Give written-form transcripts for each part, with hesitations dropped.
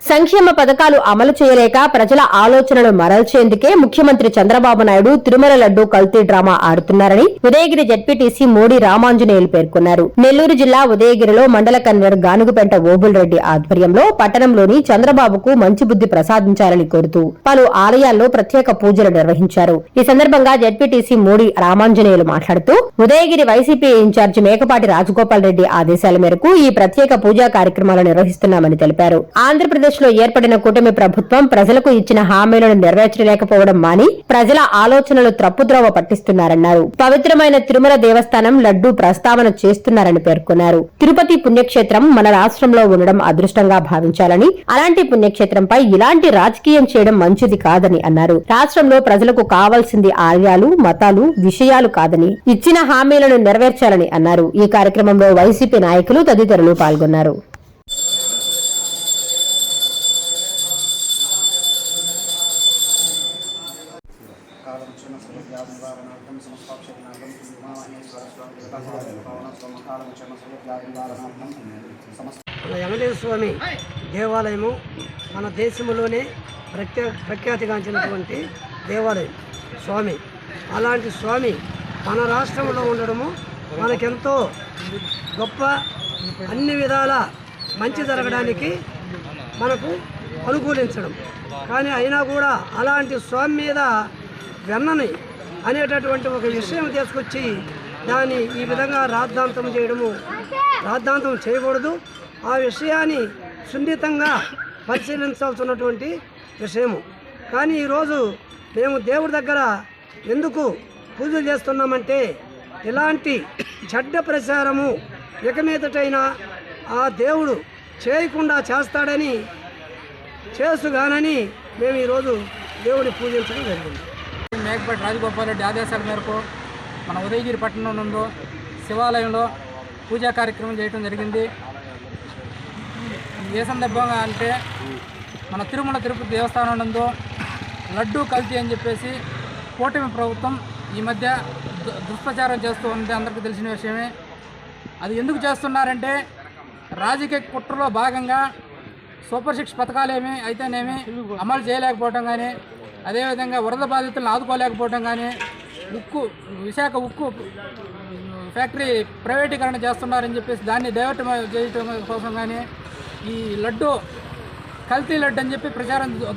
సంక్షేమ పథకాలు అమలు చేయలేక ప్రజల ఆలోచనలు మరల్చేందుకే ముఖ్యమంత్రి చంద్రబాబు నాయుడు తిరుమల లడ్డూ కల్తీ డ్రామా ఆడుతున్నారని ఉదయగిరి జడ్పీటీసీ మోడి రామాంజనేయులు పేర్కొన్నారు. నెల్లూరు జిల్లా ఉదయగిరిలో మండల కన్వీనర్ గానుగుపెంట ఓబుల్రెడ్డి ఆధ్వర్యంలో పట్టణంలోని చంద్రబాబుకు మంచి బుద్ధి ప్రసాదించాలని కోరుతూ పలు ఆలయాల్లో ప్రత్యేక పూజలు నిర్వహించారు. ఈ సందర్భంగా జడ్పీటీసీ మోడి రామాంజనేయులు మాట్లాడుతూ ఉదయగిరి వైసీపీ ఇన్ఛార్జి మేకపాటి రాజగోపాల్ రెడ్డి ఆదేశాల మేరకు ఈ ప్రత్యేక పూజా కార్యక్రమాలు నిర్వహిస్తున్నామని తెలిపారు. ఆంధ్రప్రదేశ్ లో ఏర్పడిన కూటమి ప్రభుత్వం ప్రజలకు ఇచ్చిన హామీలను నెరవేర్చలేకపోవడం మాని ప్రజల ఆలోచనలు త్రప్పుద్రోవ పట్టిస్తున్నారన్నారు. పవిత్రమైన తిరుమల దేవస్థానం లడ్డూ ప్రస్తావన చేస్తున్నారని పేర్కొన్నారు. తిరుపతి పుణ్యక్షేత్రం మన రాష్ట్రంలో ఉండడం అదృష్టంగా భావించాలని, అలాంటి పుణ్యక్షేత్రంపై ఇలాంటి రాజకీయం చేయడం మంచిది కాదని అన్నారు. రాష్ట్రంలో ప్రజలకు కావాల్సింది ఆలయాలు, మతాలు, విషయాలు కాదని ఇచ్చిన హామీలను నెరవేర్చాలని అన్నారు. ఈ కార్యక్రమంలో వైసీపీ నాయకులు తదితరులు పాల్గొన్నారు. మన వెంకటేశ్వర స్వామి దేవాలయము మన దేశంలోనే ప్రఖ్యాతిగాంచినటువంటి దేవాలయం స్వామి. అలాంటి స్వామి మన రాష్ట్రంలో ఉండడము మనకెంతో గొప్ప, అన్ని విధాల మంచి జరగడానికి మనకు అనుకూలించడం. కానీ అయినా కూడా అలాంటి స్వామి మీద వెన్నని అనేటటువంటి ఒక విషయం తీసుకొచ్చి దాన్ని ఈ విధంగా రాద్ధాంతం చేయకూడదు. ఆ విషయాన్ని సున్నితంగా పరిశీలించాల్సినటువంటి విషయము. కానీ ఈరోజు మేము దేవుడి దగ్గర ఎందుకు పూజలు చేస్తున్నామంటే ఇలాంటి చెడ్డ ప్రచారము ఇక మీదటైనా ఆ దేవుడు చేయకుండా చేస్తాడని చేసుగానని మేము ఈరోజు దేవుడిని పూజించడం జరిగింది. మేకపాటి రాజగోపాల్ రెడ్డి ఆదేశాల మేరకు మన ఉదయగిరి పట్టణం నందు శివాలయంలో పూజా కార్యక్రమం చేయడం జరిగింది. ఏ సందర్భంగా అంటే మన తిరుపతి దేవస్థానం నందు లడ్డూ కల్తీ అని చెప్పేసి కూటమి ప్రభుత్వం ఈ మధ్య దుష్ప్రచారం చేస్తూ ఉంది, అందరికీ తెలిసిన విషయమే. అది ఎందుకు చేస్తున్నారంటే రాజకీయ కుట్రలో భాగంగా సూపర్ 6 పథకాలేమి అయితేనేమి అమలు చేయలేకపోవటం కానీ, అదేవిధంగా వరద బాధితులను ఆదుకోలేకపోవటం కానీ, విశాఖ ఉక్కు ఫ్యాక్టరీ ప్రైవేటీకరణ చేస్తున్నారని చెప్పేసి దాన్ని డైవర్ట్ చేయటం కోసం కానీ, ఈ లడ్డు కల్తీ లడ్డు అని చెప్పి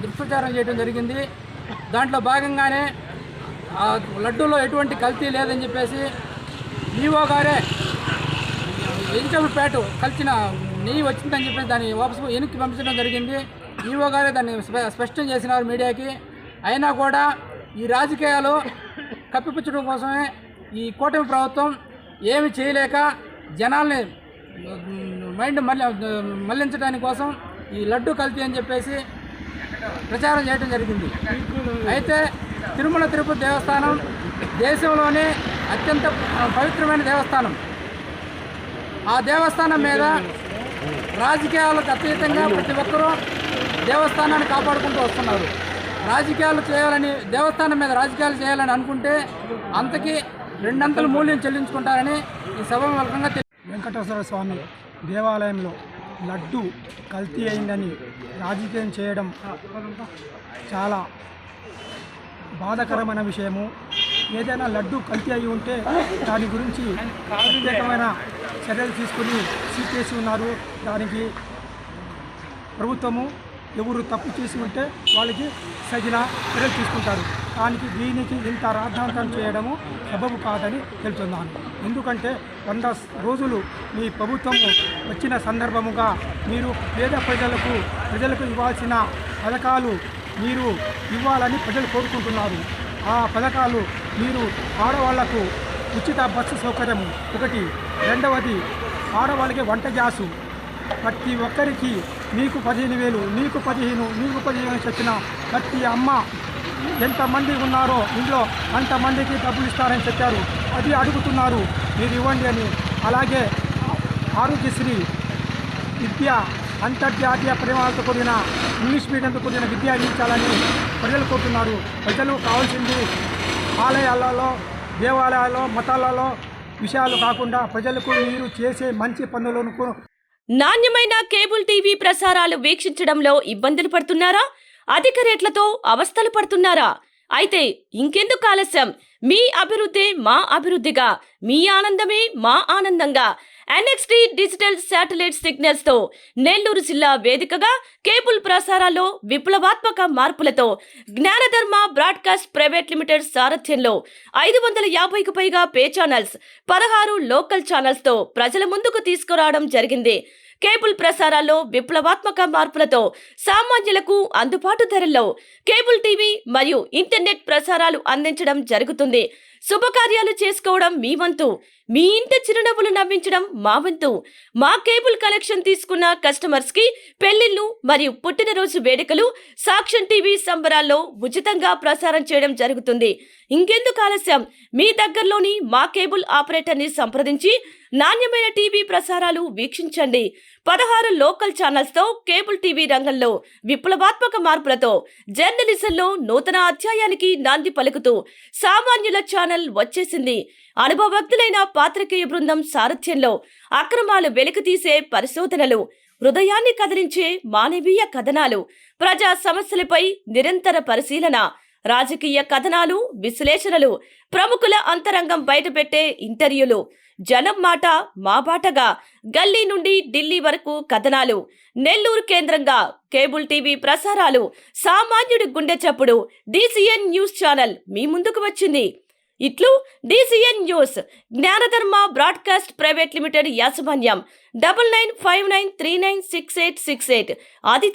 దుష్ప్రచారం చేయడం జరిగింది. దాంట్లో భాగంగానే ఆ లడ్డూలో ఎటువంటి కల్తీ లేదని చెప్పేసి ఈవో గారే వెజిటబుల్ ప్యాటు కలిసిన నెయ్యి వచ్చిందని చెప్పేసి దాన్ని వాపసు వెనక్కి పంపించడం జరిగింది. ఈవో గారే దాన్ని స్పష్టం చేసినారు మీడియాకి. అయినా కూడా ఈ రాజకీయాలు కప్పిపుచ్చడం కోసమే ఈ కూటమి ప్రభుత్వం ఏమి చేయలేక జనాల్ని మైండ్ మళ్లించడానికి కోసం ఈ లడ్డు కల్తీ అని చెప్పేసి ప్రచారం చేయడం జరిగింది. అయితే తిరుపతి దేవస్థానం దేశంలోనే అత్యంత పవిత్రమైన దేవస్థానం. ఆ దేవస్థానం మీద రాజకీయాలకు అతీతంగా ప్రతి ఒక్కరూ దేవస్థానాన్ని కాపాడుకుంటూ వస్తున్నారు. రాజకీయాలు చేయాలని, దేవస్థానం మీద రాజకీయాలు చేయాలని అనుకుంటే అంతకి 2 అంతలు మూల్యం చెల్లించుకుంటారని ఈ సభాముఖంగా వెంకటేశ్వర స్వామి దేవాలయంలో లడ్డు కల్తీ అయిందని రాజకీయం చేయడం చాలా బాధాకరమైన విషయము. ఏదైనా లడ్డు కల్తీ అయి ఉంటే దాని గురించి ప్రత్యేకమైన చర్యలు తీసుకుని సీకేసి ఉన్నారు. దానికి ప్రభుత్వము ఎవరు తప్పు చేసి ఉంటే వాళ్ళకి తగిన చర్యలు తీసుకుంటారు. దీనికి ఇంత రాద్ధాంతం చేయడము సబబు కాదని తెలుస్తున్నాను. ఎందుకంటే 100 రోజులు మీ ప్రభుత్వము వచ్చిన సందర్భముగా మీరు పేద ప్రజలకు ఇవ్వాల్సిన పథకాలు మీరు ఇవ్వాలని ప్రజలు కోరుకుంటున్నారు. ఆ పథకాలు మీరు ఆడవాళ్లకు ఉచిత బస్సు సౌకర్యం ఒకటి, రెండవది ఆడవాళ్ళకి వంట గ్యాసు ప్రతి ఒక్కరికి మీకు 15,000, మీకు 15 చెప్పిన ప్రతి అమ్మ ఎంతమంది ఉన్నారో ఇంట్లో అంతమందికి డబ్బులు ఇస్తారని చెప్పారు. అది అడుగుతున్నారు, మీరు ఇవ్వండి అని. అలాగే ఆరోగ్యశ్రీ విద్య అంతర్జాతీయ ప్రమాణాలతో కూడిన ఇంగ్లీష్ మీడియంతో కూడిన విద్య అందించాలని ప్రజలు కోరుతున్నారు. ప్రజలు కావాల్సింది ఆలయాలలో, దేవాలయాల్లో, మతాలలో విషయాలు కాకుండా ప్రజలకు మీరు చేసే మంచి పనులను నాణ్యమైన కేబుల్ టీవీ ప్రసారాలు వీక్షించడంలో ఇబ్బందులు పడుతున్నారా? అధిక రేట్లతో అవస్థలు పడుతున్నారా? అయితే ఇంకెందుకు ఆలస్యం? మీ అభివృద్ధి మా అభివృద్ధిగా, మీ ఆనందమే మా ఆనందంగా NXT డిజిటల్ శాటిలైట్ సిగ్నల్స్ తో నెల్లూరు జిల్లా వేదికగా కేబుల్ ప్రసారాల్లో విప్లవాత్మక మార్పులతో జ్ఞానధర్మ బ్రాడ్కాస్ట్ ప్రైవేట్ లిమిటెడ్ సారథ్యంలో 550కు పైగా పే ఛానల్స్, 16 లోకల్ ఛానల్స్ తో ప్రజల ముందుకు తీసుకురావడం జరిగింది. కేబుల్ ప్రసారాల్లో విప్లవాత్మక మార్పులతో సామాన్యులకు అందుబాటు ధరల్లో కేబుల్ టీవీ మరియు ఇంటర్నెట్ ప్రసారాలు అందించడం జరుగుతుంది. శుభకార్యాలు చేసుకోవడం మీ వంతు, మీ ఇంటి చిరునవ్వులు నవ్వించడం మా వంతు. మా కేబుల్ కనెక్షన్ తీసుకున్న కస్టమర్స్ కి పెళ్లిళ్లు మరియు పుట్టినరోజు వేడుకలు సాక్ష్యం టీవీ సంబరాల్లో ఉచితంగా ప్రసారం చేయడం జరుగుతుంది. ఇంకెందుకు ఆలస్యం? మీ దగ్గరలోని మా కేబుల్ ఆపరేటర్ ని సంప్రదించి నాణ్యమైన టీవీ ప్రసారాలు వీక్షించండి. 16 లోకల్ ఛానల్స్ తో కేబుల్ టీవీ రంగంలో విప్లవాత్మక మార్పులతో జర్నలిజంలో నూతన అధ్యాయానికి నాంది పలుకుతూ సామాన్యుల ఛానల్ వచ్చేసింది. అనుభవజ్ఞులైన పాత్రికేయ బృందం సారథ్యంలో అక్రమాలు వెలికితీసే పరిశోధనలు, హృదయాన్ని కదిలించే మానవీయ కథనాలు, ప్రజా సమస్యలపై నిరంతర పరిశీలన, రాజకీయ కథనాలు, విశ్లేషణలు, ప్రముఖుల అంతరంగం బయటపెట్టే ఇంటర్వ్యూలు, జనం మాట మా బాటగా గల్లీ నుండి ఢిల్లీ వరకు కథనాలు, నెల్లూరు కేంద్రంగా కేబుల్ టీవీ ప్రసారాలు, సామాన్యుడి గుండె చప్పుడు DCN న్యూస్ ఛానల్ మీ ముందుకు వచ్చింది. ఇట్లు DCN news, జ్ఞానధర్మ broadcast private limited యాజమాన్యం 9959396868 ఆది